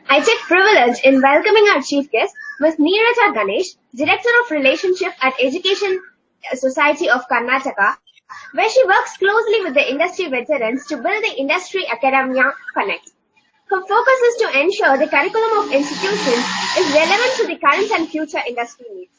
I take privilege in welcoming our chief guest, Ms.Neeraja Ganesh, Director of Relationship at Education Society of Karnataka, where she works closely with the industry veterans to build the industry-academia connect. Her focus is to ensure the curriculum of institutions is relevant to the current and future industry needs.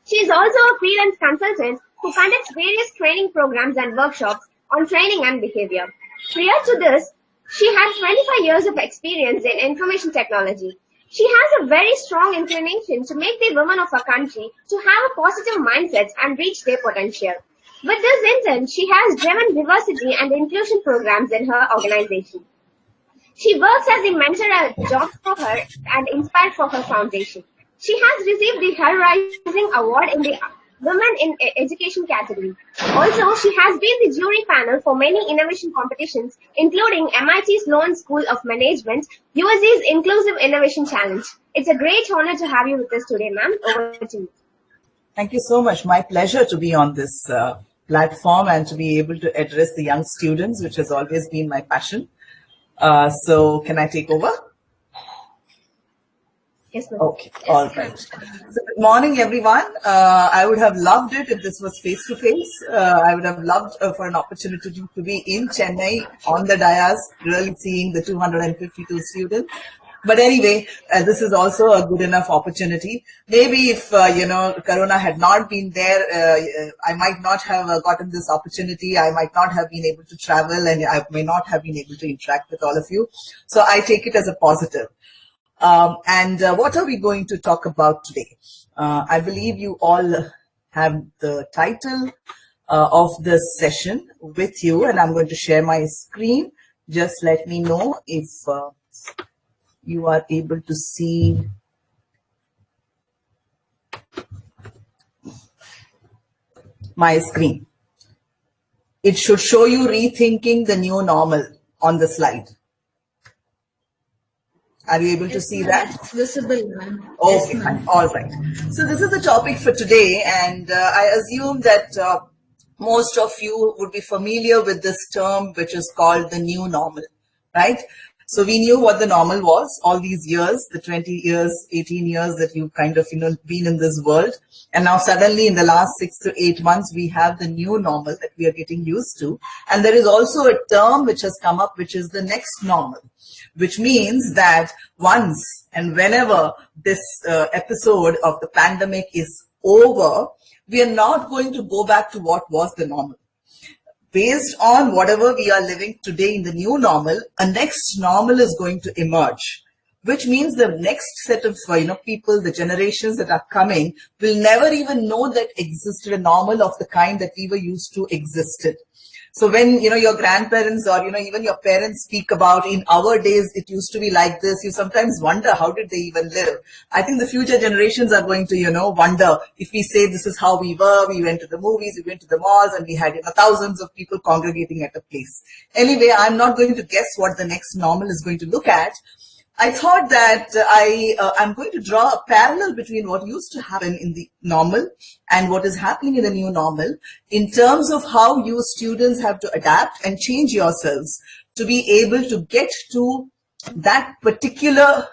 She is also a freelance consultant who conducts various training programs and workshops on training and behavior. Prior to this, she had 25 years of experience in information technology. She has a very strong inclination to make the women of our country to have a positive mindset and reach their potential. With this intent, she has driven diversity and inclusion programs in her organization. She works as a mentor at Jobs for Her and Inspire for Her Foundation. She has received the Her Rising Award in the Women in Education category. Also, she has been the jury panel for many innovation competitions, including MIT Sloan School of Management, USA's Inclusive Innovation Challenge. It's a great honor to have you with us today, ma'am. Over to you. Thank you so much. My pleasure to be on this platform and to be able to address the young students, which has always been my passion. So can I take over? Yes, ma'am. Okay, all right. So good morning, everyone. I would have loved it if this was face-to-face. I would have loved for an opportunity to be in Chennai on the dais, really seeing the 252 students. But anyway, this is also a good enough opportunity. Maybe if, Corona had not been there, I might not have gotten this opportunity. I might not have been able to travel and I may not have been able to interact with all of you. So I take it as a positive. What are we going to talk about today? I believe you all have the title of this session with you, and I'm going to share my screen. Just let me know if you are able to see my screen. It should show you Rethinking the New Normal on the slide. Are you able to see that? It's visible, ma'am. Okay, yes, fine. All right. So this is the topic for today, and I assume that most of you would be familiar with this term, which is called the new normal, right? So we knew what the normal was all these years, the 20 years, 18 years that you've kind of, been in this world. And now suddenly in the last 6 to 8 months, we have the new normal that we are getting used to. And there is also a term which has come up, which is the next normal, which means that once and whenever this episode of the pandemic is over, we are not going to go back to what was the normal. Based on whatever we are living today in the new normal, a next normal is going to emerge, which means the next set of people, the generations that are coming, will never even know that existed a normal of the kind that we were used to existed. So when, your grandparents or, even your parents speak about in our days, it used to be like this, you sometimes wonder, how did they even live? I think the future generations are going to, wonder if we say this is how we were, we went to the movies, we went to the malls, and we had, thousands of people congregating at a place. Anyway, I'm not going to guess what the next normal is going to look at. I thought that I'm going to draw a parallel between what used to happen in the normal and what is happening in the new normal in terms of how you students have to adapt and change yourselves to be able to get to that particular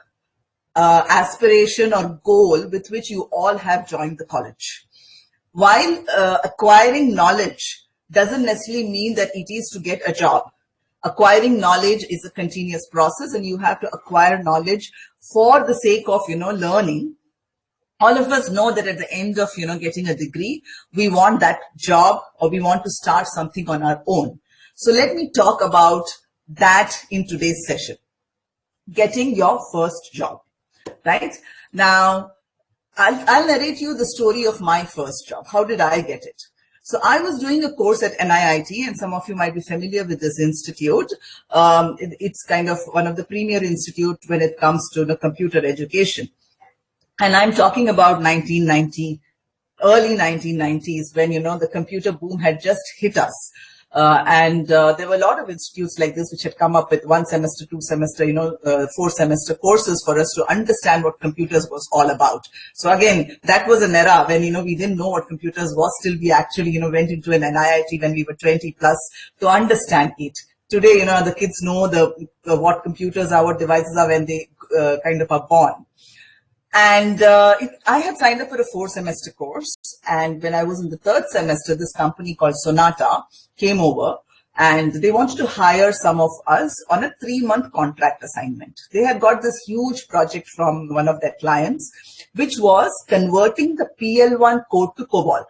aspiration or goal with which you all have joined the college. While acquiring knowledge doesn't necessarily mean that it is to get a job. Acquiring knowledge is a continuous process, and you have to acquire knowledge for the sake of, learning. All of us know that at the end of, getting a degree, we want that job or we want to start something on our own. So let me talk about that in today's session. Getting your first job, right? Now, I'll narrate you the story of my first job. How did I get it? So I was doing a course at NIIT, and some of you might be familiar with this institute. It's kind of one of the premier institutes when it comes to the computer education. And I'm talking about 1990, early 1990s, when, the computer boom had just hit us. There were a lot of institutes like this which had come up with 1 semester, 2 semester, 4 semester courses for us to understand what computers was all about. So again, that was an era when, we didn't know what computers was till we actually, went into an NIIT when we were 20 plus to understand it. today, the kids know what computers are, what devices are when they kind of are born. And I had signed up for a 4-semester course. And when I was in the 3rd semester, this company called Sonata came over and they wanted to hire some of us on a 3-month contract assignment. They had got this huge project from one of their clients, which was converting the PL1 code to COBOL.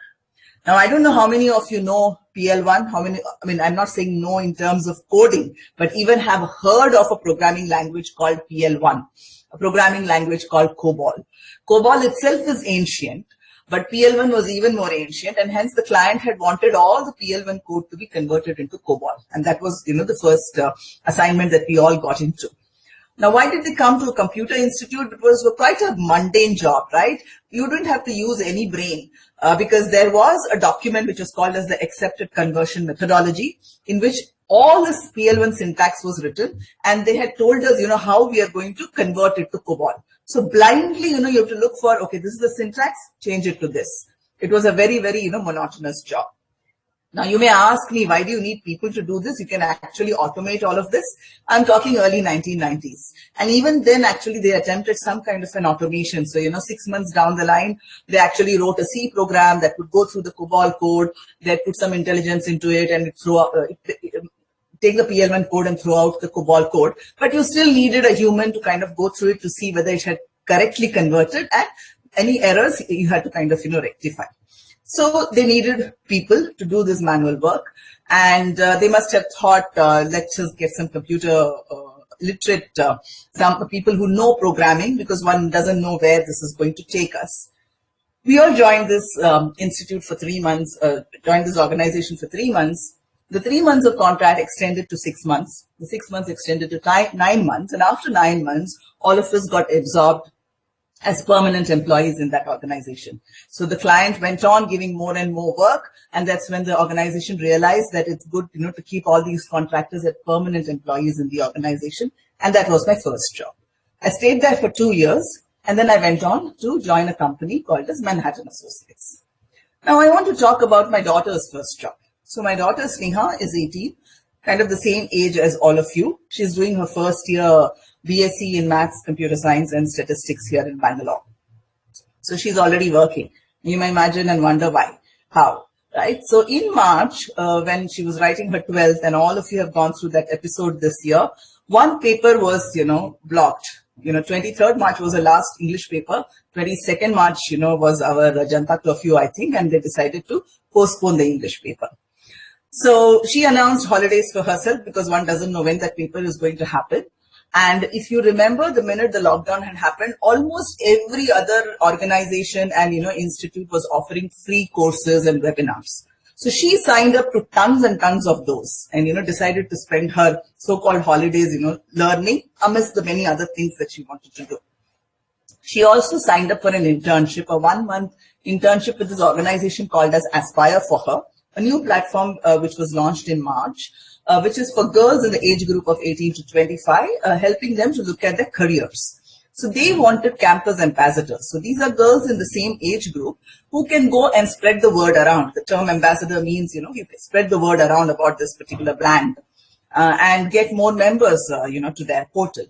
Now, I don't know how many of you know PL1, I'm not saying no in terms of coding, but even have heard of a programming language called PL1, a programming language called COBOL. COBOL itself is ancient, but PL1 was even more ancient, and hence the client had wanted all the PL1 code to be converted into COBOL. And that was, the first assignment that we all got into. Now, why did they come to a computer institute? It was quite a mundane job, right? You didn't have to use any brain because there was a document which was called as the accepted conversion methodology, in which all this PL1 syntax was written, and they had told us, how we are going to convert it to COBOL. So blindly, you have to look for, okay, this is the syntax, change it to this. It was a very, very, monotonous job. Now, you may ask me, why do you need people to do this? You can actually automate all of this. I'm talking early 1990s. And even then, actually, they attempted some kind of an automation. So, 6 months down the line, they actually wrote a C program that would go through the COBOL code. They put some intelligence into it and take the PL1 code and throw out the COBOL code. But you still needed a human to kind of go through it to see whether it had correctly converted, and any errors you had to kind of, rectify. So they needed people to do this manual work, and they must have thought, let's just get some computer literate, some people who know programming, because one doesn't know where this is going to take us. We all joined this institute for 3 months, joined this organization for 3 months. The 3 months of contract extended to 6 months. The 6 months extended to 9 months. And after 9 months, all of us got absorbed as permanent employees in that organization. So the client went on giving more and more work, and that's when the organization realized that it's good, to keep all these contractors as permanent employees in the organization. And that was my first job. I stayed there for 2 years, and then I went on to join a company called as Manhattan Associates. Now I want to talk about my daughter's first job. So my daughter Sneha is 18, kind of the same age as all of you. She's doing her first year BSc in Maths, Computer Science and Statistics here in Bangalore. So she's already working. You may imagine and wonder why, how, right? So in March, when she was writing her 12th, and all of you have gone through that episode this year, one paper was, blocked. 23rd March was the last English paper. 22nd March, was our Janata curfew, I think, and they decided to postpone the English paper. So she announced holidays for herself because one doesn't know when that paper is going to happen. And if you remember, the minute the lockdown had happened, almost every other organization and, institute was offering free courses and webinars. So she signed up to tons and tons of those and, decided to spend her so-called holidays, learning amidst the many other things that she wanted to do. She also signed up for an internship, a 1-month internship with this organization called as Aspire for Her, a new platform which was launched in March, which is for girls in the age group of 18 to 25, helping them to look at their careers. So they wanted campus ambassadors. So these are girls in the same age group who can go and spread the word around. The term ambassador means, you can spread the word around about this particular brand and get more members, to their portal.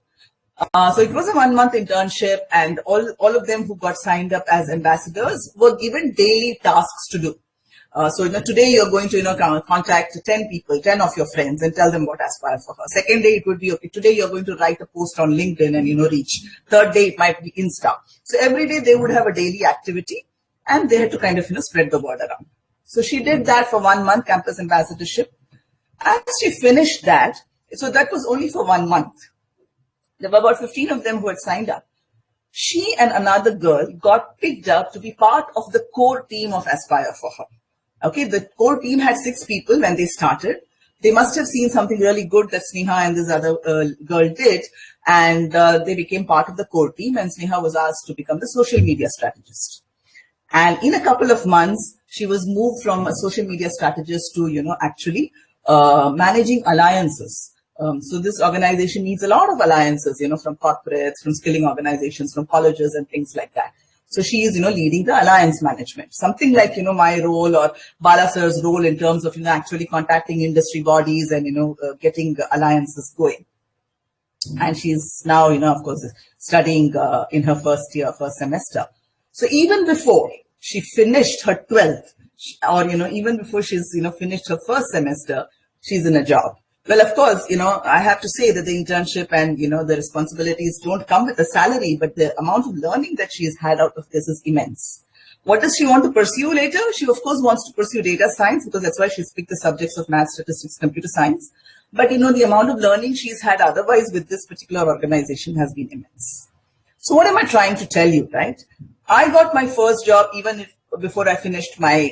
So it was a 1-month internship, and all of them who got signed up as ambassadors were given daily tasks to do. So today you're going to contact 10 people, 10 of your friends, and tell them what Aspire for Her. Second day it would be, okay, today you're going to write a post on LinkedIn and reach. Third day it might be Insta. So every day they would have a daily activity, and they had to kind of spread the word around. So she did that for 1 month, campus ambassadorship. As she finished that, so that was only for 1 month. There were about 15 of them who had signed up. She and another girl got picked up to be part of the core team of Aspire for Her. Okay, the core team had 6 people when they started. They must have seen something really good that Sneha and this other girl did, and they became part of the core team, and Sneha was asked to become the social media strategist. And in a couple of months, she was moved from a social media strategist to, actually managing alliances. So this organization needs a lot of alliances, from corporates, from skilling organizations, from colleges and things like that. So she is, leading the alliance management, something like, my role or Bala sir's role in terms of, actually contacting industry bodies and, getting alliances going. And she's now, of course, studying in her first semester. So even before she finished her 12th, or, even before she's, finished her first semester, she's in a job. Well, of course, I have to say that the internship and, the responsibilities don't come with a salary, but the amount of learning that she has had out of this is immense. What does she want to pursue later? She, of course, wants to pursue data science because that's why she's picked the subjects of math, statistics, computer science. But, the amount of learning she's had otherwise with this particular organization has been immense. So what am I trying to tell you, right? I got my first job even before I finished my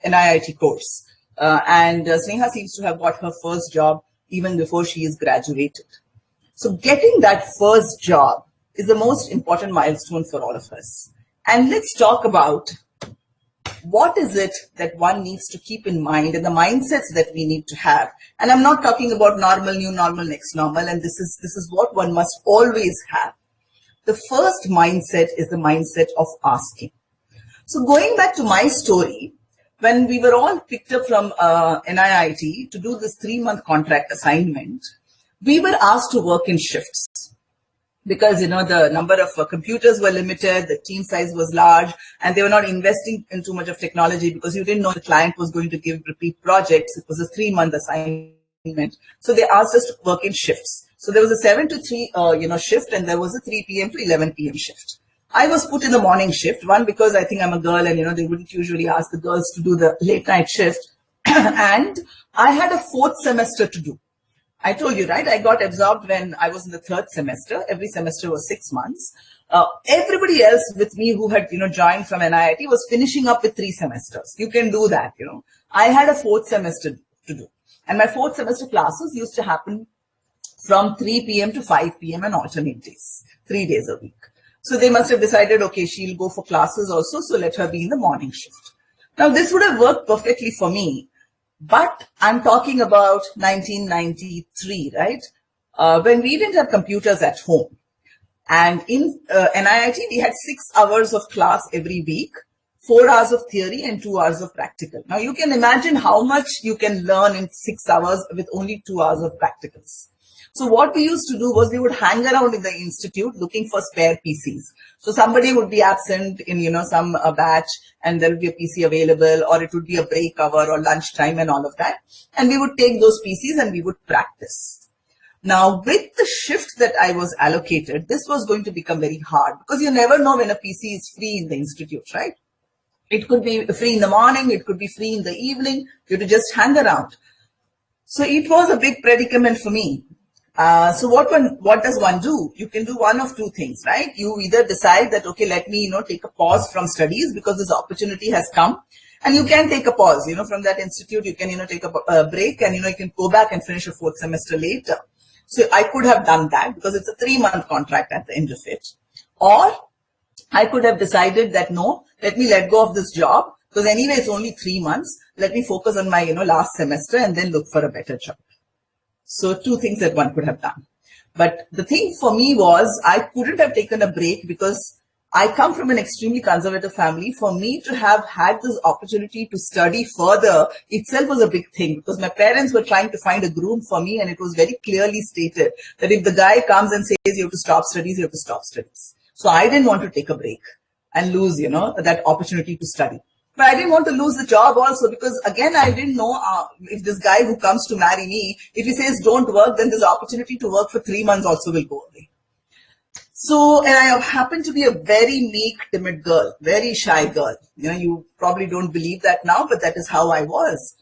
NIIT course. And Sneha seems to have got her first job even before she is graduated. So getting that first job is the most important milestone for all of us. And let's talk about what is it that one needs to keep in mind and the mindsets that we need to have. And I'm not talking about normal, new normal, next normal. And this is what one must always have. The first mindset is the mindset of asking. So going back to my story, when we were all picked up from NIIT to do this 3-month contract assignment, we were asked to work in shifts because, the number of computers were limited, the team size was large, and they were not investing in too much of technology because you didn't know the client was going to give repeat projects. It was a 3-month assignment. So they asked us to work in shifts. So there was a 7 to 3, shift, and there was a 3 p.m. to 11 p.m. shift. I was put in the morning shift, one, because I think I'm a girl and, they wouldn't usually ask the girls to do the late night shift. And I had a 4th semester to do. I told you, right? I got absorbed when I was in the 3rd semester. Every semester was 6 months. Everybody else with me who had, joined from NIIT was finishing up with 3 semesters. You can do that, I had a 4th semester to do. And my 4th semester classes used to happen from 3 p.m. to 5 p.m. on alternate days, 3 days a week. So they must have decided, okay, she'll go for classes also, so let her be in the morning shift. Now, this would have worked perfectly for me, but I'm talking about 1993, right? When we didn't have computers at home. And in NIIT, we had 6 hours of class every week, 4 hours of theory and 2 hours of practical. Now, you can imagine how much you can learn in 6 hours with only 2 hours of practicals. So what we used to do was we would hang around in the institute looking for spare PCs. So somebody would be absent in, some batch and there would be a PC available, or it would be a break hour or lunchtime and all of that. And we would take those PCs and we would practice. Now, with the shift that I was allocated, this was going to become very hard because you never know when a PC is free in the institute, right? It could be free in the morning. It could be free in the evening. You have to just hang around. So it was a big predicament for me. So what does one do? You can do one of two things, right? You either decide that, okay, let me, take a pause from studies because this opportunity has come, and you can take a pause, from that institute. You can, take a break, and, you can go back and finish your 4th semester later. So I could have done that because it's a 3-month contract at the end of it. Or I could have decided that, no, let me let go of this job because anyway, it's only 3 months. Let me focus on my, last semester and then look for a better job. So 2 things that one could have done. But the thing for me was I couldn't have taken a break because I come from an extremely conservative family. For me to have had this opportunity to study further itself was a big thing because my parents were trying to find a groom for me, and it was very clearly stated that if the guy comes and says you have to stop studies, you have to stop studies. So I didn't want to take a break and lose, that opportunity to study. But I didn't want to lose the job also because, again, I didn't know if this guy who comes to marry me, if he says don't work, then this opportunity to work for 3 months also will go away. So, and I happen to be a very meek, timid girl, very shy girl. You probably don't believe that now, but that is how I was.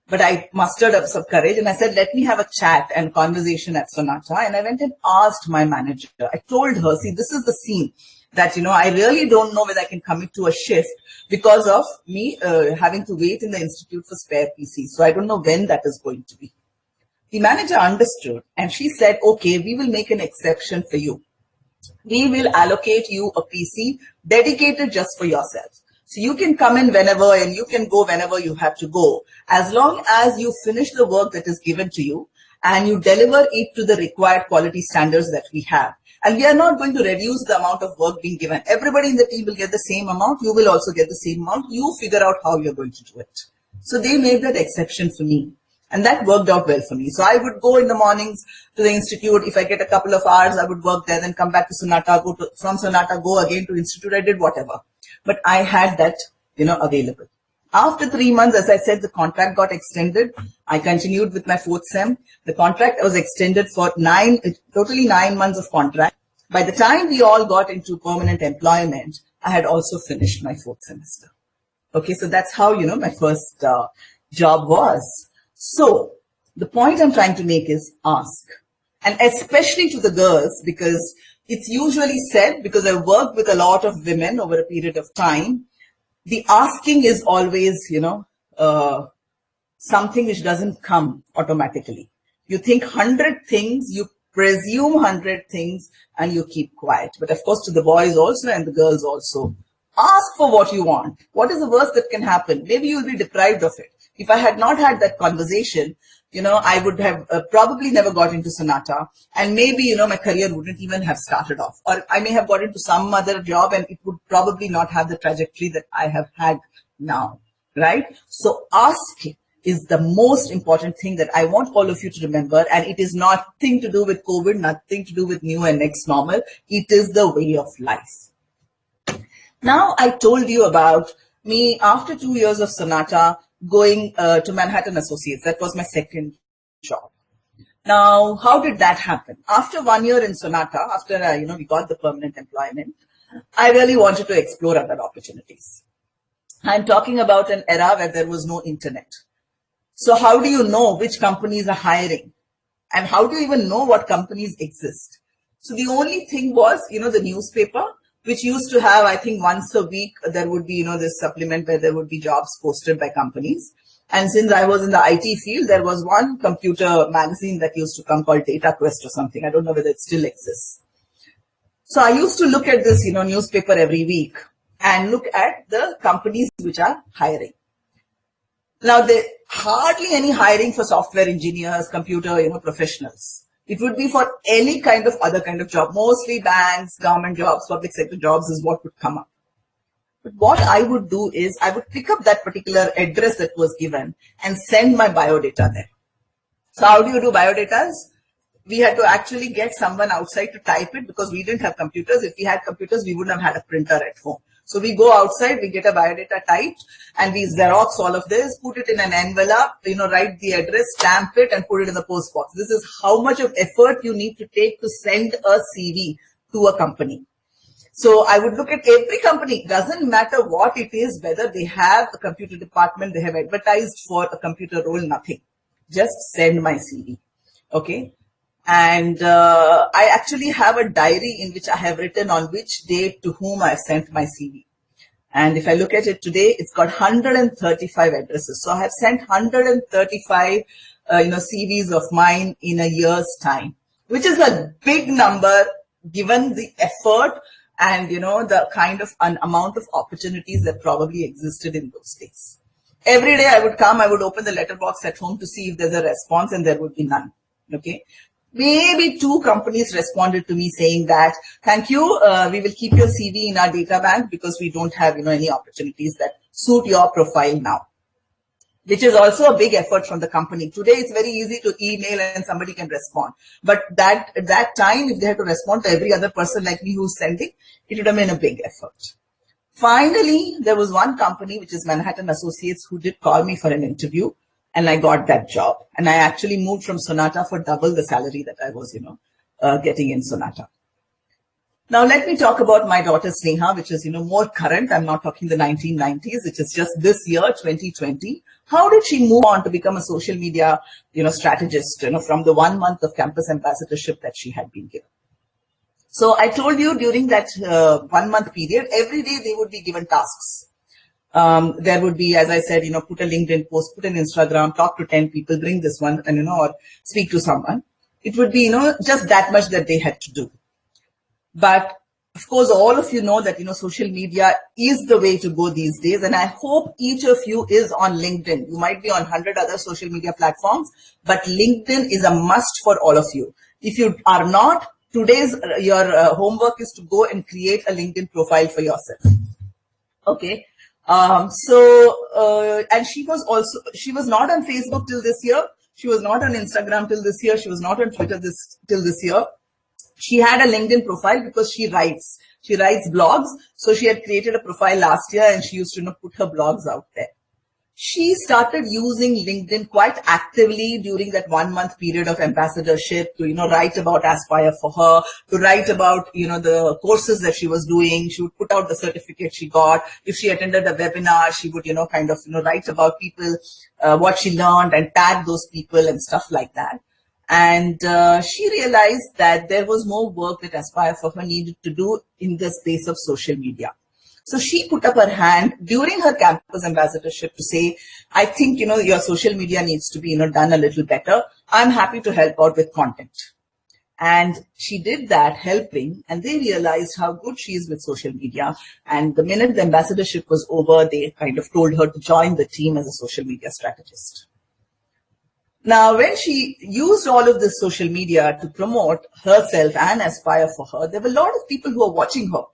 But I mustered up some courage and I said, let me have a chat and conversation at Sonata. And I went and asked my manager. I told her, see, this is the scene that, I really don't know whether I can commit to a shift because of me having to wait in the institute for spare PCs. So I don't know when that is going to be. The manager understood and she said, okay, we will make an exception for you. We will allocate you a PC dedicated just for yourself. So you can come in whenever and you can go whenever you have to go, as long as you finish the work that is given to you and you deliver it to the required quality standards that we have. And we are not going to reduce the amount of work being given. Everybody in the team will get the same amount. You will also get the same amount. You figure out how you're going to do it. So they made that exception for me. And that worked out well for me. So I would go in the mornings to the institute. If I get a couple of hours, I would work there, then come back to Sonata, from Sonata, go again to institute. I did whatever. But I had that, available. After 3 months, as I said, the contract got extended. I continued with my fourth sem. The contract was extended for totally 9 months of contract. By the time we all got into permanent employment, I had also finished my fourth semester. Okay, so that's how, my first job was. So the point I'm trying to make is ask. And especially to the girls, because it's usually said, because I worked with a lot of women over a period of time, the asking is always, something which doesn't come automatically. You think 100 things, you presume 100 things, and you keep quiet. But of course, to the boys also and the girls also, ask for what you want. What is the worst that can happen? Maybe you'll be deprived of it. If I had not had that conversation, I would have probably never got into Sonata, and maybe, my career wouldn't even have started off, or I may have got into some other job and it would probably not have the trajectory that I have had now, right? So asking is the most important thing that I want all of you to remember, and it is nothing to do with COVID, nothing to do with new and next normal. It is the way of life. Now, I told you about me after 2 years of Sonata going to Manhattan Associates. That was my second job. Now, how did that happen? After 1 year in Sonata, after we got the permanent employment, I really wanted to explore other opportunities. I'm talking about an era where there was no internet. So how do you know which companies are hiring? And how do you even know what companies exist? So the only thing was, the newspaper, which used to have, I think once a week, there would be, this supplement where there would be jobs posted by companies. And since I was in the IT field, there was one computer magazine that used to come called Data Quest or something. I don't know whether it still exists. So I used to look at this, newspaper every week and look at the companies which are hiring. Now, there hardly any hiring for software engineers, computer, professionals. It would be for any kind of other kind of job. Mostly banks, government jobs, public sector jobs is what would come up. But what I would do is I would pick up that particular address that was given and send my biodata there. So how do you do biodatas? We had to actually get someone outside to type it because we didn't have computers. If we had computers, we wouldn't have had a printer at home. So we go outside, we get a biodata typed, and we Xerox all of this, put it in an envelope, write the address, stamp it, and put it in the post box. This is how much of effort you need to take to send a CV to a company. So I would look at every company, doesn't matter what it is, whether they have a computer department, they have advertised for a computer role, nothing. Just send my CV. Okay. And I actually have a diary in which I have written on which date to whom I sent my CV. And if I look at it today, it's got 135 addresses. So I have sent 135, CVs of mine in a year's time, which is a big number given the effort and, the kind of an amount of opportunities that probably existed in those days. Every day I would come, I would open the letterbox at home to see if there's a response, and there would be none. Okay. Maybe 2 companies responded to me saying that, thank you, we will keep your CV in our data bank because we don't have, any opportunities that suit your profile now, which is also a big effort from the company. Today, it's very easy to email and somebody can respond. But at that time, if they had to respond to every other person like me who's sending, it would have been a big effort. Finally, there was one company, which is Manhattan Associates, who did call me for an interview. And I got that job. And I actually moved from Sonata for double the salary that I was, getting in Sonata. Now, let me talk about my daughter Sneha, which is, more current. I'm not talking the 1990s, which is just this year, 2020. How did she move on to become a social media, strategist, from the 1 month of campus ambassadorship that she had been given? So I told you during that 1 month period, every day they would be given tasks. There would be, as I said, put a LinkedIn post, put an Instagram, talk to 10 people, bring this one, and, or speak to someone. It would be, just that much that they had to do. But Of course, all of you know that, social media is the way to go these days. And I hope each of you is on LinkedIn. You might be on 100 other social media platforms, but LinkedIn is a must for all of you. If you are not, today's your homework is to go and create a LinkedIn profile for yourself. Okay. And she was not on Facebook till this year. She was not on Instagram till this year. She was not on Twitter till this year. She had a LinkedIn profile because she writes blogs. So she had created a profile last year and she used to put her blogs out there. She started using LinkedIn quite actively during that 1 month period of ambassadorship to, write about Aspire for her, to write about, the courses that she was doing. She would put out the certificate she got. If she attended a webinar, she would, write about people, what she learned and tag those people and stuff like that. And she realized that there was more work that Aspire for her needed to do in the space of social media. So she put up her hand during her campus ambassadorship to say, I think, your social media needs to be, done a little better. I'm happy to help out with content. And she did that, helping, and they realized how good she is with social media. And the minute the ambassadorship was over, they kind of told her to join the team as a social media strategist. Now, when she used all of this social media to promote herself and Aspire for her, there were a lot of people who were watching her.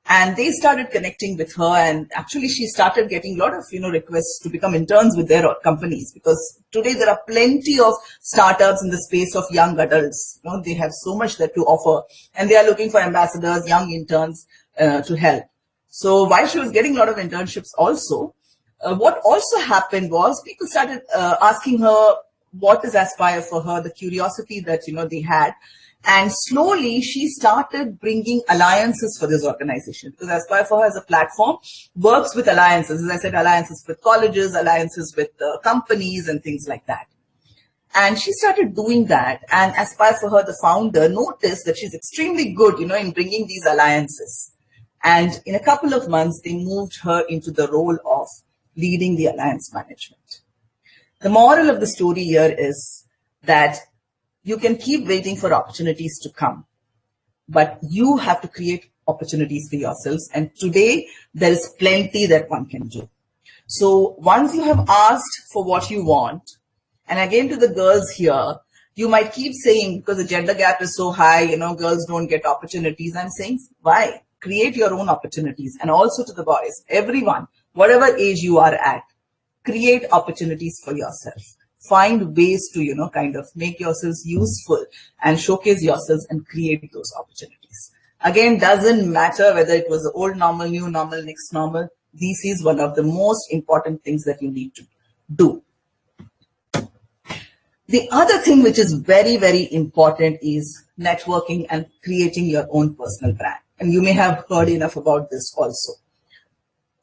And they started connecting with her, and actually she started getting a lot of, requests to become interns with their companies, because today there are plenty of startups in the space of young adults. They have so much that to offer, and they are looking for ambassadors, young interns to help. So while she was getting a lot of internships also, what also happened was people started asking her what is Aspire for her, the curiosity that, they had. And slowly she started bringing alliances for this organization, because Aspire for her as a platform works with alliances. As I said, alliances with colleges, alliances with companies and things like that. And she started doing that. And Aspire for her, the founder, noticed that she's extremely good, in bringing these alliances. And in a couple of months, they moved her into the role of leading the alliance management. The moral of the story here is that you can keep waiting for opportunities to come, but you have to create opportunities for yourselves. And today there is plenty that one can do. So once you have asked for what you want, and again to the girls here, you might keep saying, because the gender gap is so high, girls don't get opportunities. I'm saying, why? Create your own opportunities. And also to the boys, everyone, whatever age you are at, create opportunities for yourself. Find ways to, kind of make yourselves useful and showcase yourselves and create those opportunities. Again, doesn't matter whether it was the old normal, new normal, next normal. This is one of the most important things that you need to do. The other thing which is very, very important is networking and creating your own personal brand. And you may have heard enough about this also.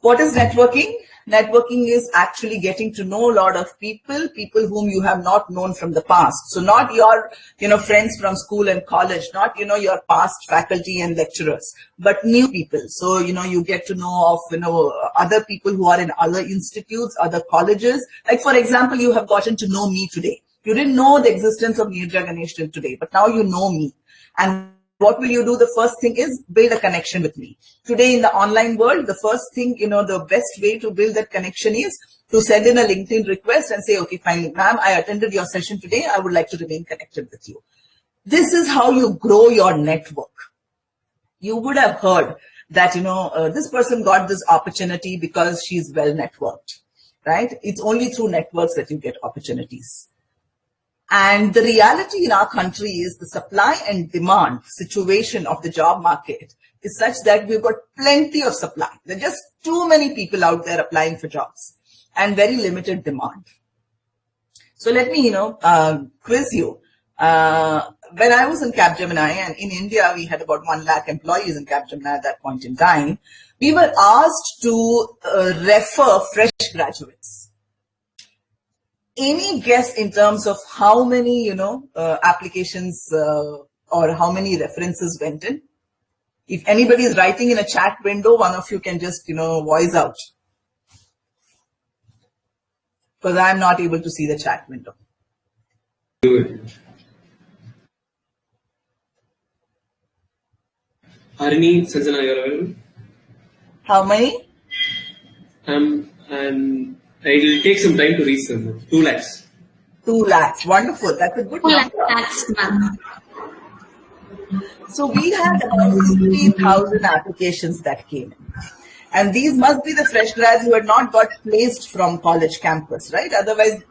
What is networking? Networking is actually getting to know a lot of people whom you have not known from the past. So not your, friends from school and college, not, your past faculty and lecturers, but new people. So, you get to know of, other people who are in other institutes, other colleges. Like, for example, you have gotten to know me today. You didn't know the existence of Ms.Neeraja Ganesh till today, but now you know me. And what will you do? The first thing is build a connection with me. Today in the online world, the first thing, the best way to build that connection is to send in a LinkedIn request and say, okay, fine, ma'am, I attended your session today. I would like to remain connected with you. This is how you grow your network. You would have heard that, this person got this opportunity because she's well networked, right? It's only through networks that you get opportunities. And the reality in our country is the supply and demand situation of the job market is such that we've got plenty of supply. There are just too many people out there applying for jobs and very limited demand. So let me, quiz you. When I was in Capgemini, and in India, we had about 1 lakh employees in Capgemini at that point in time, we were asked to refer fresh graduates. Any guess in terms of how many, applications or how many references went in? If anybody is writing in a chat window, one of you can just, voice out. Because I'm not able to see the chat window. Harini, Sanjana, you're available? How many? And it'll take some time to reach them. 2 lakhs. 2 lakhs. Wonderful. That's a good number. That's ma'am. So we had about 50,000 applications that came in. And these must be the fresh grads who had not got placed from college campus, right? Otherwise,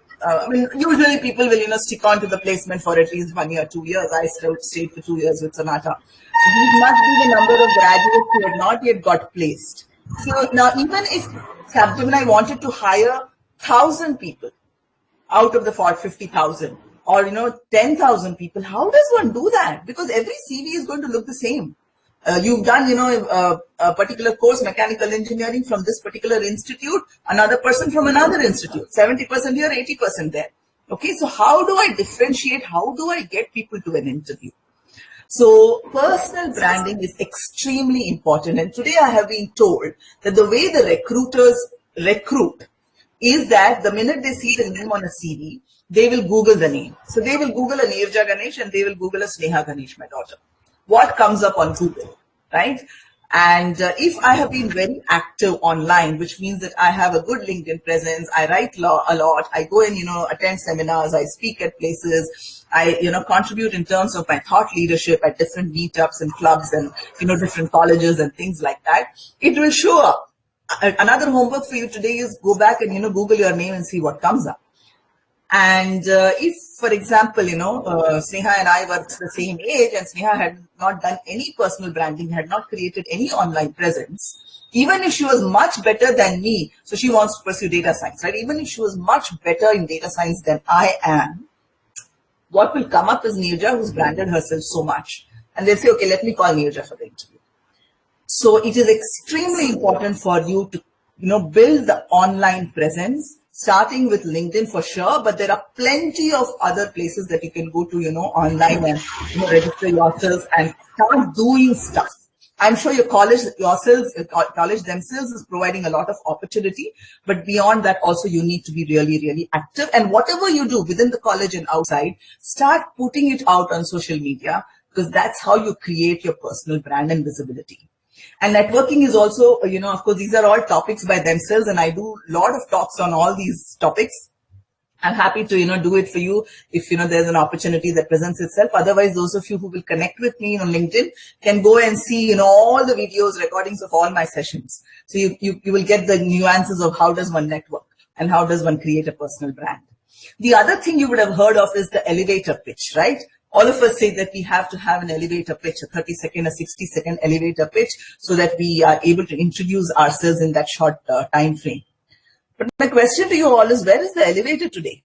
usually people will, stick on to the placement for at least 1 year, 2 years. I still stayed for 2 years with Sonata. So these must be the number of graduates who had not yet got placed. So now, even if Capgemini wanted to hire 1,000 people out of the 50,000 or, 10,000 people, how does one do that? Because every CV is going to look the same. You've done, a particular course, mechanical engineering from this particular institute, another person from another institute, 70% here, 80% there. Okay, so how do I differentiate? How do I get people to an interview? So personal branding is extremely important. And today I have been told that the way the recruiters recruit is that the minute they see the name on a CV, they will Google the name. So they will Google a Ms.Neeraja Ganesh and they will Google a Sneha Ganesh, my daughter. What comes up on Google, right? And if I have been very active online, which means that I have a good LinkedIn presence, I write a lot, I go and, attend seminars, I speak at places, I, contribute in terms of my thought leadership at different meetups and clubs and, different colleges and things like that, it will show up. Another homework for you today is go back and, Google your name and see what comes up. And if, for example, Sneha and I were the same age and Sneha had not done any personal branding, had not created any online presence, even if she was much better than me, so she wants to pursue data science, right? Even if she was much better in data science than I am, what will come up is Neeraja, who's branded herself so much. And they'll say, okay, let me call Neeraja for the interview. So it is extremely important for you to, build the online presence, starting with LinkedIn for sure, but there are plenty of other places that you can go to, online and register yourselves and start doing stuff. I'm sure your college themselves is providing a lot of opportunity, but beyond that also you need to be really, really active. And whatever you do within the college and outside, start putting it out on social media, because that's how you create your personal brand and visibility. And networking is also, of course, these are all topics by themselves, and I do a lot of talks on all these topics. I'm happy to, do it for you if, there's an opportunity that presents itself. Otherwise, those of you who will connect with me on LinkedIn can go and see, all the videos, recordings of all my sessions. So you will get the nuances of how does one network and how does one create a personal brand. The other thing you would have heard of is the elevator pitch, right? All of us say that we have to have an elevator pitch, a 30-second, a 60-second elevator pitch, so that we are able to introduce ourselves in that short time frame. But my question to you all is, where is the elevator today?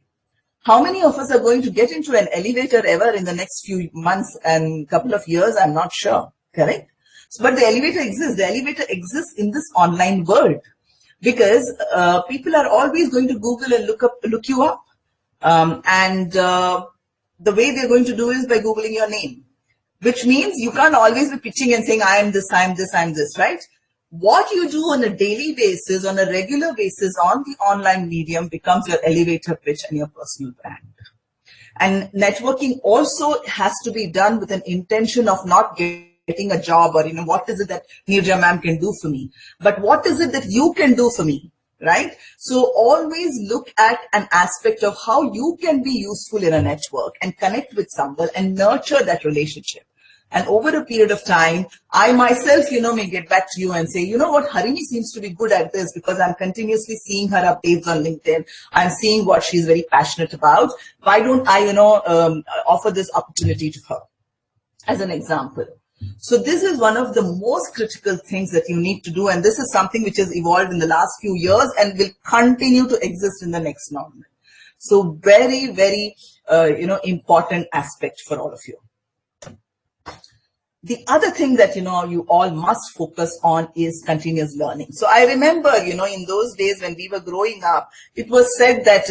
How many of us are going to get into an elevator ever in the next few months and couple of years? I'm not sure, correct? So, but the elevator exists. The elevator exists in this online world because people are always going to Google and look you up. The way they're going to do is by Googling your name, which means you can't always be pitching and saying, I am this, I'm this, I'm this, right? What you do on a daily basis, on a regular basis on the online medium becomes your elevator pitch and your personal brand. And networking also has to be done with an intention of not getting a job or, what is it that Neeraja ma'am can do for me? But what is it that you can do for me? Right? So always look at an aspect of how you can be useful in a network and connect with someone and nurture that relationship. And over a period of time, I myself, may get back to you and say, you know what, Harini seems to be good at this because I'm continuously seeing her updates on LinkedIn. I'm seeing what she's very passionate about. Why don't I, offer this opportunity to her as an example? So this is one of the most critical things that you need to do. And this is something which has evolved in the last few years and will continue to exist in the next normal. So very, very, important aspect for all of you. The other thing that, you all must focus on is continuous learning. So I remember, in those days when we were growing up, it was said that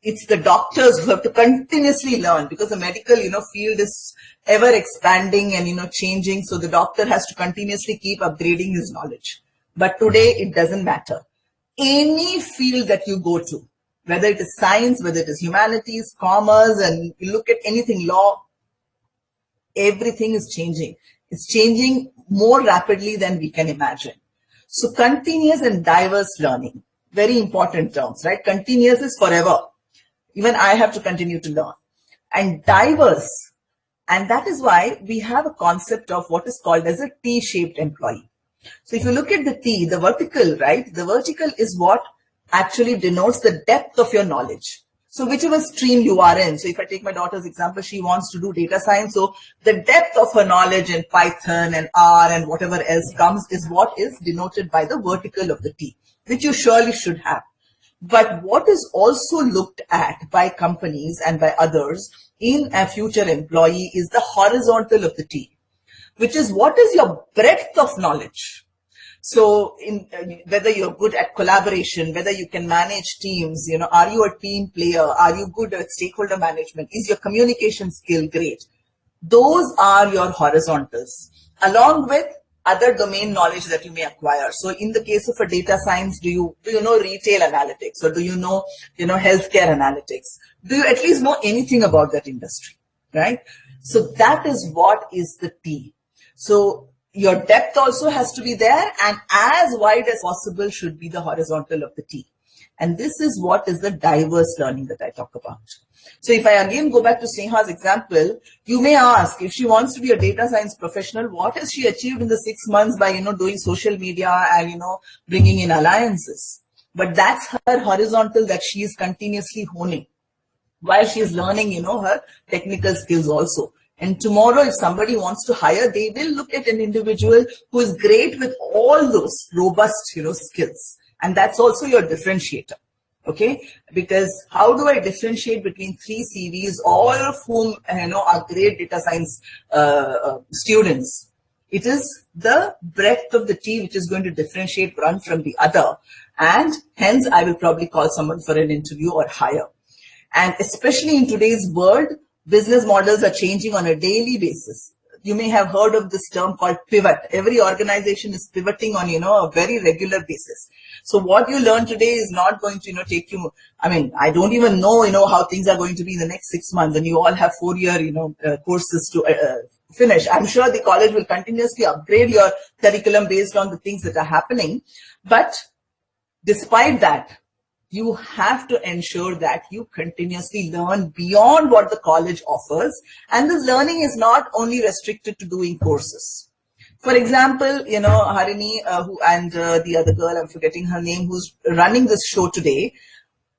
it's the doctors who have to continuously learn because the medical, field is ever expanding and, changing. So the doctor has to continuously keep upgrading his knowledge. But today it doesn't matter. Any field that you go to, whether it is science, whether it is humanities, commerce, and you look at anything, law, everything is changing. It's changing more rapidly than we can imagine. So continuous and diverse learning, very important terms, right? Continuous is forever. Even I have to continue to learn. And diverse, and that is why we have a concept of what is called as a T-shaped employee. So if you look at the T, the vertical, right? The vertical is what actually denotes the depth of your knowledge. So whichever stream you are in, so if I take my daughter's example, she wants to do data science. So the depth of her knowledge in Python and R and whatever else comes is what is denoted by the vertical of the T, which you surely should have. But what is also looked at by companies and by others in a future employee is the horizontal of the T, which is what is your breadth of knowledge. So whether you're good at collaboration, whether you can manage teams, are you a team player? Are you good at stakeholder management? Is your communication skill great? Those are your horizontals, along with other domain knowledge that you may acquire. So in the case of a data science, do you know retail analytics, or do you know healthcare analytics? Do you at least know anything about that industry, right? So that is what is the T. So your depth also has to be there, and as wide as possible should be the horizontal of the T. And this is what is the diverse learning that I talk about. So if I again go back to Sneha's example, you may ask, if she wants to be a data science professional, what has she achieved in the 6 months by, doing social media and, bringing in alliances? But that's her horizontal that she is continuously honing while she is learning, her technical skills also. And tomorrow, if somebody wants to hire, they will look at an individual who is great with all those robust, skills. And that's also your differentiator. Okay, because how do I differentiate between 3 CVs, all of whom are great data science students? It is the breadth of the T which is going to differentiate one from the other, and hence I will probably call someone for an interview or hire. And especially in today's world, business models are changing on a daily basis. You may have heard of this term called pivot. Every organization is pivoting on, a very regular basis. So what you learn today is not going to, take you, I don't even know, how things are going to be in the next 6 months, and you all have 4-year, courses to finish. I'm sure the college will continuously upgrade your curriculum based on the things that are happening. But despite that, you have to ensure that you continuously learn beyond what the college offers. And this learning is not only restricted to doing courses. For example, Harini, and the other girl, I'm forgetting her name, who's running this show today,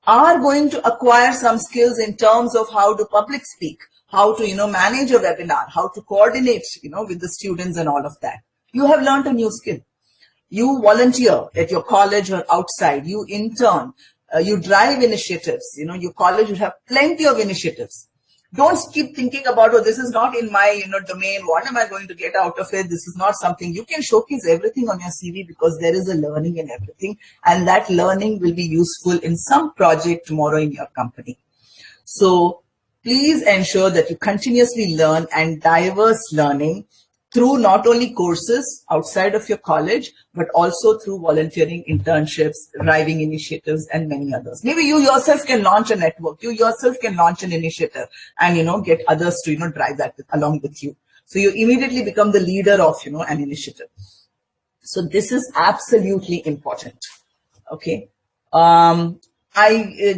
are going to acquire some skills in terms of how to public speak, how to, manage a webinar, how to coordinate, with the students and all of that. You have learned a new skill. You volunteer at your college or outside, you intern, you drive initiatives, your college will have plenty of initiatives. Don't keep thinking about, oh, this is not in my, domain. What am I going to get out of it? This is not something. You can showcase everything on your CV because there is a learning in everything. And that learning will be useful in some project tomorrow in your company. So please ensure that you continuously learn, and diverse learning through not only courses outside of your college, but also through volunteering, internships, driving initiatives, and many others. Maybe you yourself can launch a network. You yourself can launch an initiative and, get others to, drive that along with you. So you immediately become the leader of, an initiative. So this is absolutely important. Okay. I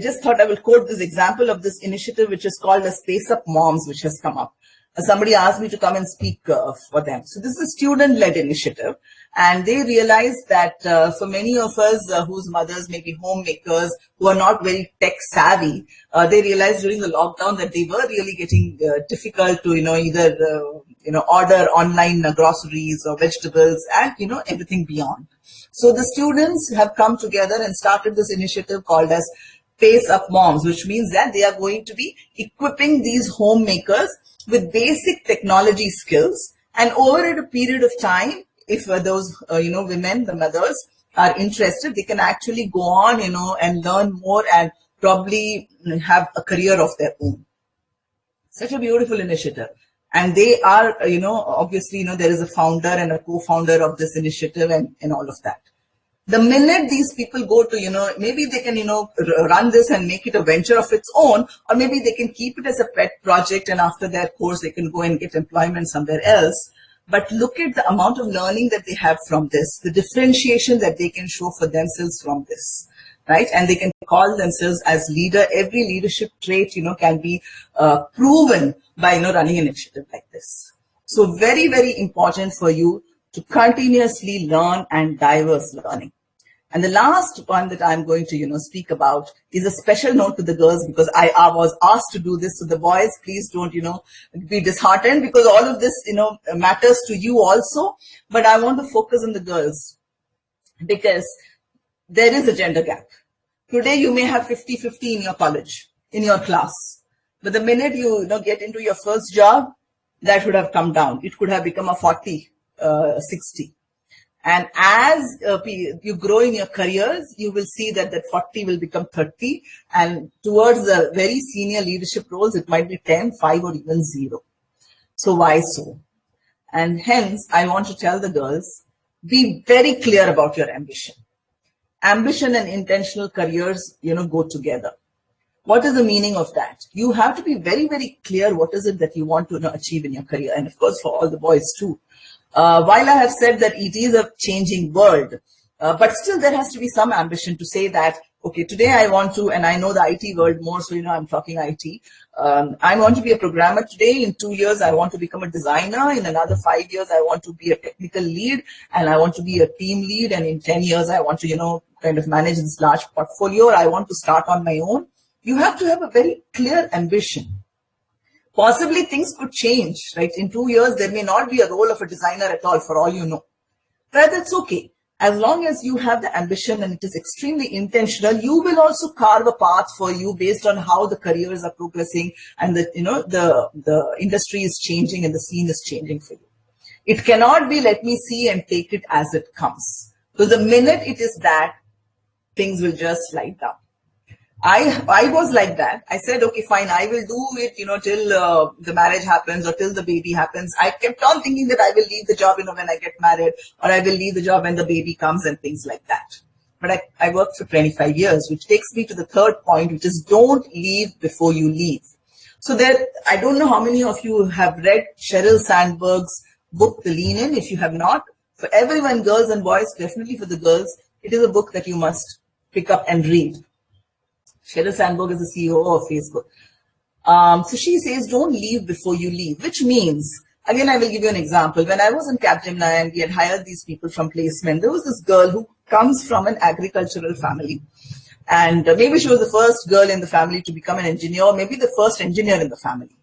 just thought I will quote this example of this initiative, which is called a Space Up Moms, which has come up. Somebody asked me to come and speak for them. So this is a student-led initiative, and they realized that for many of us whose mothers may be homemakers, who are not very tech savvy, they realized during the lockdown that they were really getting difficult to, either, order online groceries or vegetables and, everything beyond. So the students have come together and started this initiative called as Space Up Moms, which means that they are going to be equipping these homemakers with basic technology skills, and over a period of time, if those women, the mothers, are interested, they can actually go on and learn more and probably have a career of their own. Such a beautiful initiative. And they are, obviously, there is a founder and a co-founder of this initiative and all of that. The minute these people go to, maybe they can, run this and make it a venture of its own, or maybe they can keep it as a pet project, and after their course, they can go and get employment somewhere else. but look at the amount of learning that they have from this, the differentiation that they can show for themselves from this, right? And they can call themselves as leader. Every leadership trait, can be proven by, running an initiative like this. So very, very important for you to continuously learn and diverse learning. And the last one that I'm going to, speak about is a special note to the girls, because I was asked to do this. So the boys, please don't, be disheartened, because all of this, matters to you also. But I want to focus on the girls, because there is a gender gap. Today, you may have 50-50 in your college, in your class. But the minute you, get into your first job, that would have come down. It could have become a 40-60. And as you grow in your careers, you will see that 40 will become 30. And towards the very senior leadership roles, it might be 10, 5, or even 0. So why so? And hence, I want to tell the girls, be very clear about your ambition. Ambition and intentional careers, go together. What is the meaning of that? You have to be very, very clear what is it that you want to achieve in your career. And of course, for all the boys too. While I have said that it is a changing world, but still there has to be some ambition to say that, okay, today I want to, and I know the IT world more, so, I'm talking IT. I want to be a programmer today. In 2 years, I want to become a designer. In another 5 years, I want to be a technical lead, and I want to be a team lead. And in 10 years, I want to, kind of manage this large portfolio, or I want to start on my own. You have to have a very clear ambition. Possibly things could change, right? In 2 years, there may not be a role of a designer at all, for all you know. But that's okay. As long as you have the ambition and it is extremely intentional, you will also carve a path for you based on how the careers are progressing and the industry is changing and the scene is changing for you. It cannot be let me see and take it as it comes. So the minute it is that, things will just slide down. I was like that. I said, okay, fine, I will do it, till the marriage happens or till the baby happens. I kept on thinking that I will leave the job, when I get married, or I will leave the job when the baby comes and things like that. But I worked for 25 years, which takes me to the third point, which is don't leave before you leave. So I don't know how many of you have read Sheryl Sandberg's book, The Lean In. If you have not, for everyone, girls and boys, definitely for the girls, it is a book that you must pick up and read. Sheryl Sandberg is the CEO of Facebook. So she says, don't leave before you leave, which means, again, I will give you an example. When I was in Capgemini and we had hired these people from placement, there was this girl who comes from an agricultural family. And maybe she was the first girl in the family to become an engineer, or maybe the first engineer in the family.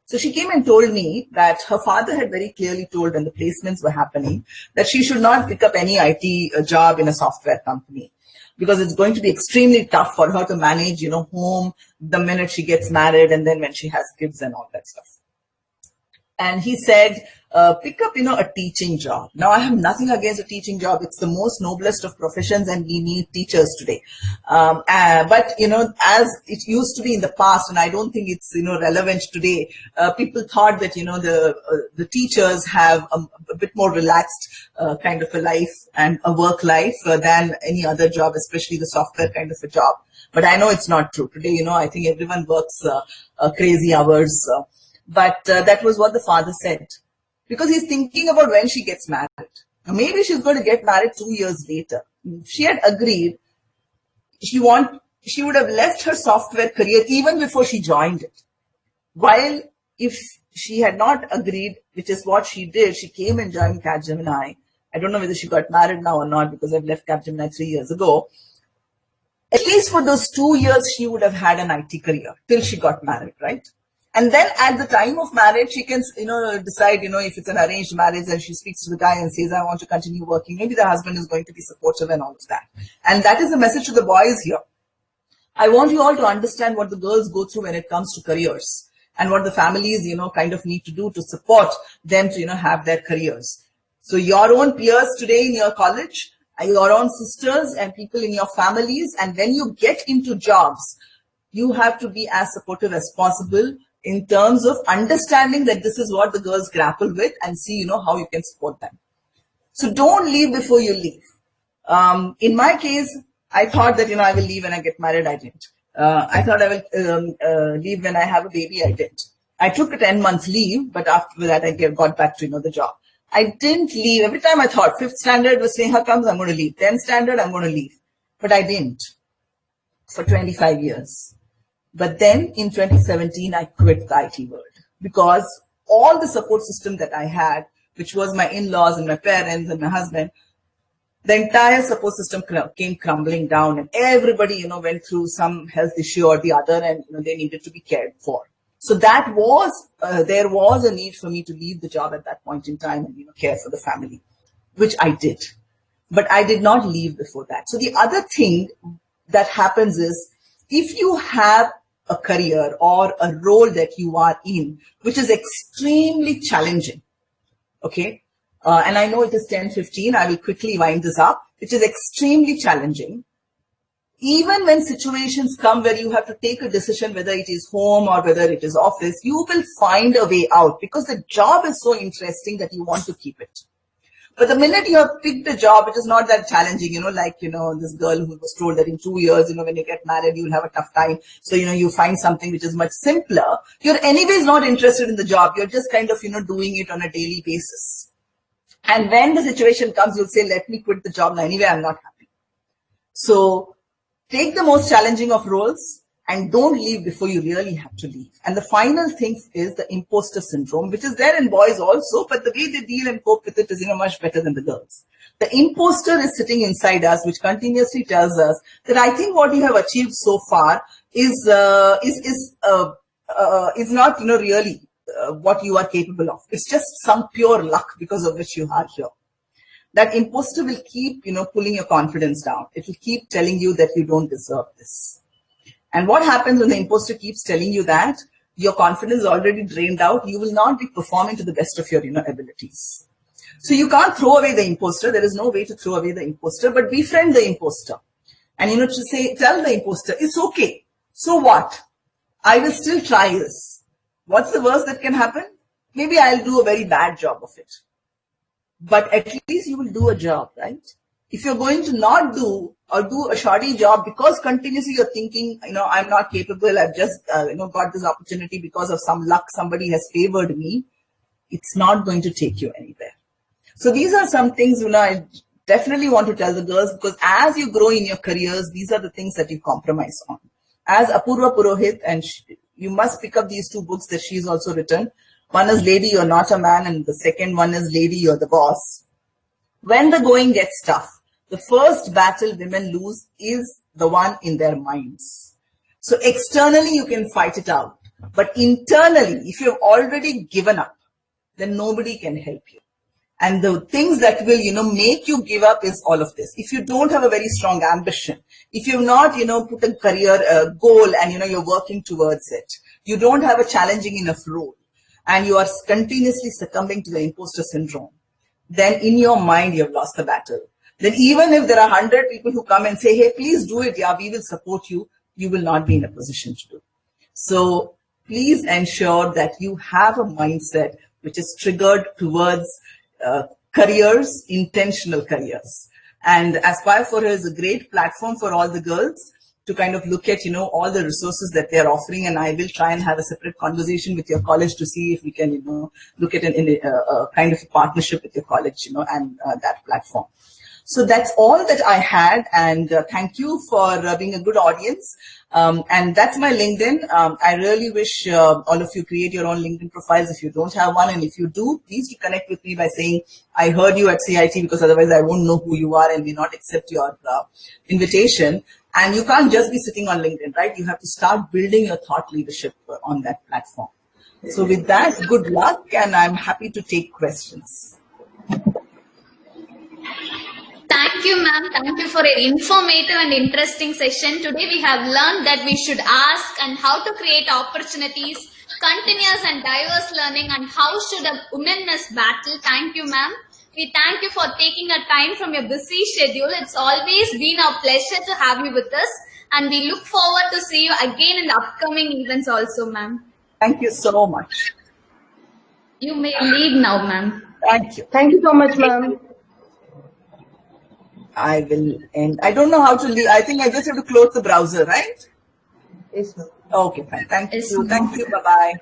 So she came and told me that her father had very clearly told when the placements were happening that she should not pick up any IT job in a software company, because it's going to be extremely tough for her to manage, home the minute she gets married and then when she has kids and all that stuff. And he said, pick up, a teaching job. Now, I have nothing against a teaching job. It's the most noblest of professions and we need teachers today. But, as it used to be in the past, and I don't think it's, relevant today, people thought that, the teachers have a bit more relaxed kind of a life and a work life than any other job, especially the software kind of a job. But I know it's not true. Today, I think everyone works crazy hours. But that was what the father said, because he's thinking about when she gets married. Now, maybe she's going to get married 2 years later. She had agreed she would have left her software career even before she joined it. While if she had not agreed, which is what she did, she came and joined Capgemini. I don't know whether she got married now or not, because I've left Capgemini 3 years ago. At least for those 2 years, she would have had an IT career till she got married, right? And then at the time of marriage, she can, decide, if it's an arranged marriage and she speaks to the guy and says, I want to continue working. Maybe the husband is going to be supportive and all of that. And that is the message to the boys here. I want you all to understand what the girls go through when it comes to careers and what the families, kind of need to do to support them to, have their careers. So your own peers today in your college, your own sisters and people in your families, and when you get into jobs, you have to be as supportive as possible in terms of understanding that this is what the girls grapple with and see, how you can support them. So don't leave before you leave. In my case, I thought that, I will leave when I get married. I didn't. I thought I will leave when I have a baby. I didn't. I took a 10-month leave, but after that, I got back to, the job. I didn't leave. Every time I thought 5th standard was Sneha comes, I'm going to leave. 10th standard, I'm going to leave. But I didn't for 25 years. But then in 2017, I quit the IT world because all the support system that I had, which was my in-laws and my parents and my husband, the entire support system came crumbling down, and everybody, went through some health issue or the other, and they needed to be cared for. So that was there was a need for me to leave the job at that point in time and care for the family, which I did. But I did not leave before that. So the other thing that happens is, if you have a career or a role that you are in, which is extremely challenging, okay, and I know it is 10:15, I will quickly wind this up, which is extremely challenging. Even when situations come where you have to take a decision, whether it is home or whether it is office, you will find a way out because the job is so interesting that you want to keep it. But the minute you have picked a job, it is not that challenging, this girl who was told that in 2 years, when you get married, you'll have a tough time. So, you find something which is much simpler. You're anyways not interested in the job. You're just kind of, doing it on a daily basis. And when the situation comes, you'll say, let me quit the job. Now, anyway, I'm not happy. So take the most challenging of roles and don't leave before you really have to leave. And the final thing is the imposter syndrome, which is there in boys also, but the way they deal and cope with it is much better than the girls. The imposter is sitting inside us, which continuously tells us that I think what you have achieved so far is not really what you are capable of. It's just some pure luck because of which you are here. That imposter will keep pulling your confidence down. It will keep telling you that you don't deserve this. And what happens when the imposter keeps telling you that? Your confidence is already drained out. You will not be performing to the best of your abilities. So you can't throw away the imposter. There is no way to throw away the imposter, but befriend the imposter. And to tell the imposter, it's okay. So what? I will still try this. What's the worst that can happen? Maybe I'll do a very bad job of it. But at least you will do a job, right? If you're going to not do or do a shoddy job because continuously you're thinking, I'm not capable, I've just, got this opportunity because of some luck, somebody has favored me, it's not going to take you anywhere. So these are some things, I definitely want to tell the girls, because as you grow in your careers, these are the things that you compromise on. As Apurva Purohit, and you must pick up these 2 books that she's also written. One is Lady, You're Not a Man, and the second one is Lady, You're the Boss. When the going gets tough, the first battle women lose is the one in their minds. So externally, you can fight it out. But internally, if you've already given up, then nobody can help you. And the things that will, make you give up is all of this. If you don't have a very strong ambition, if you've not, put a career goal and, you're working towards it, you don't have a challenging enough role, and you are continuously succumbing to the imposter syndrome, then in your mind, you have lost the battle. Then even if there are 100 people who come and say, hey, please do it, we will support you, you will not be in a position to do. So please ensure that you have a mindset which is triggered towards careers, intentional careers. And Aspire for Her is a great platform for all the girls to kind of look at, all the resources that they're offering. And I will try and have a separate conversation with your college to see if we can, look at a kind of a partnership with your college, and that platform. So that's all that I had, and thank you for being a good audience. And that's my LinkedIn. I really wish all of you create your own LinkedIn profiles if you don't have one. And if you do, please do connect with me by saying, I heard you at CIT, because otherwise I won't know who you are and may not accept your invitation. And you can't just be sitting on LinkedIn, right? You have to start building your thought leadership on that platform. So with that, good luck, and I'm happy to take questions. Thank you, ma'am. Thank you for an informative and interesting session. Today we have learned that we should ask and how to create opportunities, continuous and diverse learning, and how should a woman must battle. Thank you, ma'am. We thank you for taking a time from your busy schedule. It's always been our pleasure to have you with us, and we look forward to see you again in the upcoming events also, ma'am. Thank you so much. You may leave now, ma'am. Thank you. Thank you so much, ma'am. I will end. I don't know how to leave. I think I just have to close the browser, right? Yes, ma'am. Okay, fine. Thank Yes, you. ma'am. Thank you. Bye-bye.